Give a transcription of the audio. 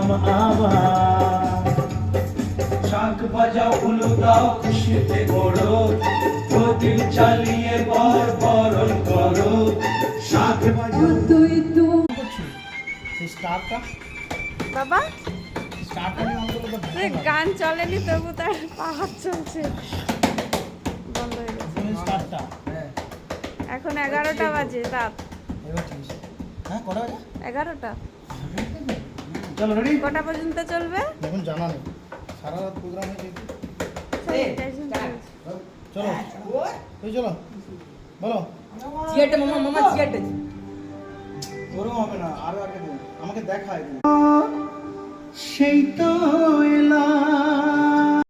পেলাম আবার। শাঁখ বাজাও উলু দাও খুশিতে গড়ো, প্রদীপ চালিয়ে বরণ করো। শাঁখ বাজাও তুই তো স্টারটা বাবা স্টারটা নিয়ে অন্তত তো সে গান চলেনি তবু তার পাহাড় চলছে। বন্ধ হয়ে গেছে। স্টারটা এখন 11টা বাজে রাত। এবার ঠিক আছে। হ্যাঁ কটা বাজে? 11টা। চলো রেডি। কটা পর্যন্ত চলবে? এখন জানা নেই, সারা রাত প্রোগ্রাম হয়েছে। চলো তুই চলো বলো। চিয়ারটা মামা চিয়ারটা ওরকম হবে না, আরো আগে দিন আমাকে দেখায়। সেই তো এলাম